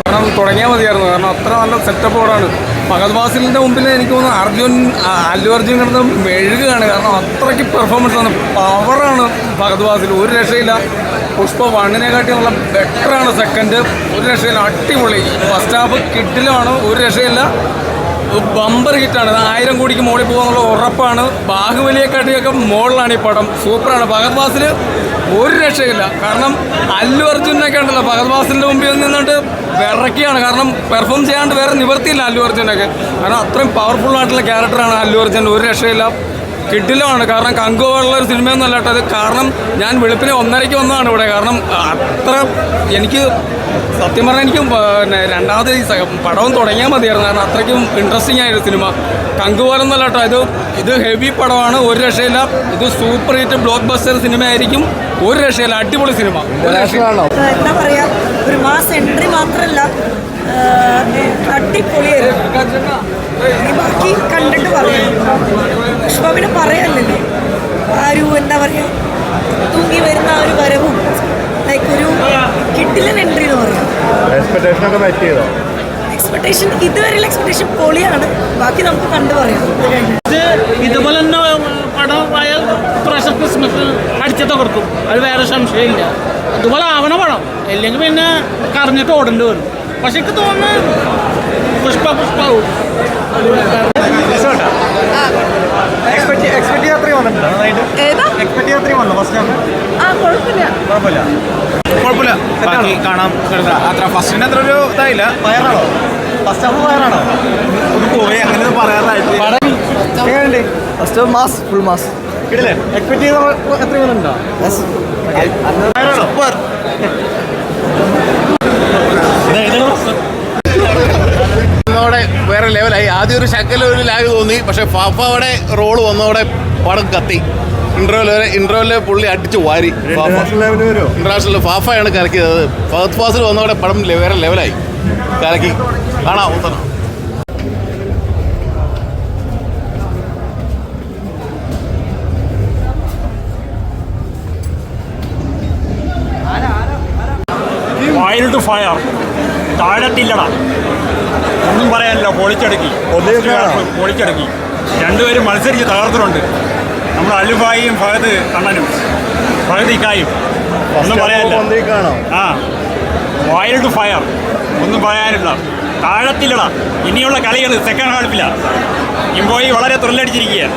കാരണം തുടങ്ങിയാൽ മതിയായിരുന്നു. കാരണം അത്ര നല്ല സെറ്റപ്പ് പടമാണ്. ഫഹദ് ഫാസിലിൻ്റെ മുമ്പിൽ എനിക്ക് തോന്നുന്നു അല്ലു അർജുൻ കിടന്ന് മെഴുകുകയാണ്. കാരണം അത്രയ്ക്ക് പെർഫോമൻസ് ആണ്, പവറാണ് ഫഹദ് ഫാസിൽ, ഒരു രക്ഷയില്ല. പുഷ്പ 1-നെക്കാട്ടി നല്ല ബെറ്ററാണ് സെക്കൻഡ്, ഒരു രക്ഷയില്ല, അടിപൊളി. ഫസ്റ്റ് ഹാഫ് കിഡിലുമാണ്, ഒരു രക്ഷയില്ല, ബമ്പർ ഹിറ്റാണ്. 1000 കോടിക്ക് മുകളിൽ പോകാന്നുള്ള ഉറപ്പാണ്. ബാഹുബലിയെക്കാട്ടിയൊക്കെ മുകളിലാണ് ഈ പടം. സൂപ്പറാണ്. ഫഹദ് ഫാസിൽ ഒരു രക്ഷയില്ല. കാരണം അല്ലു അർജുനൊക്കെ ഉണ്ടല്ലോ, ഫഹദ് ഫാസിലിൻ്റെ മുമ്പിൽ നിന്നിട്ട് വിറക്കിയാണ്. കാരണം പെർഫോം ചെയ്യാണ്ട് വേറെ നിവർത്തിയില്ല അല്ലു അർജുനൊക്കെ. കാരണം അത്രയും പവർഫുൾ ആയിട്ടുള്ള ക്യാരക്ടറാണ് അല്ലു അർജുൻ, ഒരു രക്ഷയില്ല. കിഡിലുമാണ്. കാരണം കങ്കുള്ള ഒരു സിനിമയൊന്നും അല്ല കേട്ടത്. കാരണം ഞാൻ വെളുപ്പിനെ 1:30 വന്നതാണ് ഇവിടെ. കാരണം അത്ര എനിക്ക് സത്യം പറഞ്ഞാൽ എനിക്ക് പിന്നെ രണ്ടാമത് ഈ പടവും തുടങ്ങിയാൽ മതിയായിരുന്നു. കാരണം അത്രയ്ക്കും ഇൻട്രസ്റ്റിംഗ് ആയിരുന്നു സിനിമ. കങ്കുപോലൊന്നല്ല കേട്ടോ, ഇത് ഹെവി പടമാണ്, ഒരു രക്ഷയില്ല. ഇത് super hit block buster cinema ആയിരിക്കും, ഒരു രക്ഷയില്ല, അടിപൊളി സിനിമ. എന്താ പറയാ, ഒരു മാസ് എൻട്രി മാത്രമല്ല, അടിപൊളിയായിരുന്നു. ബാക്കി കണ്ടിട്ട് പറയാം. പുഷ്പവിനെ പറയാനല്ലേ, ആ ഒരു എന്താ പറയുക, തൂങ്ങി വരുന്ന ആ ഒരു വരവും ലൈക്ക് ഒരു കിഡിലൻ എൻട്രി എന്ന് പറയാം. എക്സ്പെക്ടേഷൻ ഇതുവരെയുള്ള എക്സ്പെക്ടേഷൻ പൊളിയാണ്. ബാക്കി നമുക്ക് കണ്ടു പറയാം. ഇതുപോലെ തന്നെ പടമായ പ്രാവശ്യം ക്രിസ്മസ് അടിച്ചു തകർക്കും, അത് വേറെ സംശയമില്ല. ഇതുപോലെ ആവണ പടം, അല്ലെങ്കിൽ പിന്നെ കറഞ്ഞിട്ട് ഓടേണ്ടി വരും. പക്ഷെ എനിക്ക് തോന്നുന്നു പുഷ്പാവും കുഴപ്പമില്ല, ബാക്കി കാണാം. അത്ര ഫസ്റ്റിന് അത്ര ഒരു ഇതായില്ല. വയറാണോ ഫസ്റ്റ് ഹാഫ്, വയറാണോ ഒന്ന് പോയി അങ്ങനെ പറയാനായിട്ട്. ഫസ്റ്റ് മാസ്, ഫുൾ മാസ് കിടിലേ. എക്സ്പെക്ട് ചെയ്ത എത്ര ഉണ്ടോ? സൂപ്പർ. വേറെ ലെവലായി. ആദ്യം ഒരു ശക്കല ഒരു ലാഗ് തോന്നി, പക്ഷെ ഫാഫയുടെ റോള് വന്നതോടെ പടം കത്തി. ഇന്റർവെല്ലിൽ പുള്ളി അടിച്ചു വാരി. ഇന്റർനാഷണൽ ഫാഫയാണ് കലക്കിയത്. ഫഹദ് ഫാസിൽ വന്നതോടെ പടം വേറെ ലെവലായി, കലക്കി. കാണാം. വൈൽഡ് ഫയർ താഴത്തില്ലടാ, ഒന്നും പറയാനില്ല. പൊളിച്ചടക്കി. രണ്ടുപേരും മത്സരിച്ച് തകർത്തിട്ടുണ്ട്. നമ്മുടെ അലുഫായും ഫഹദ് അണ്ണനും ഫഹദ് ഇക്കായും. ഒന്നും പറയാനില്ല. ആ വൈൽഡ് ഫയർ, ഒന്നും പറയാനില്ല. താഴത്തില്ലടാ. ഇനിയുള്ള കളികൾ സെക്കൻഡ് ഹാൾഫിലാണ്. ഇമ്പോയി വളരെ ത്രില്ലടിച്ചിരിക്കുകയാണ്.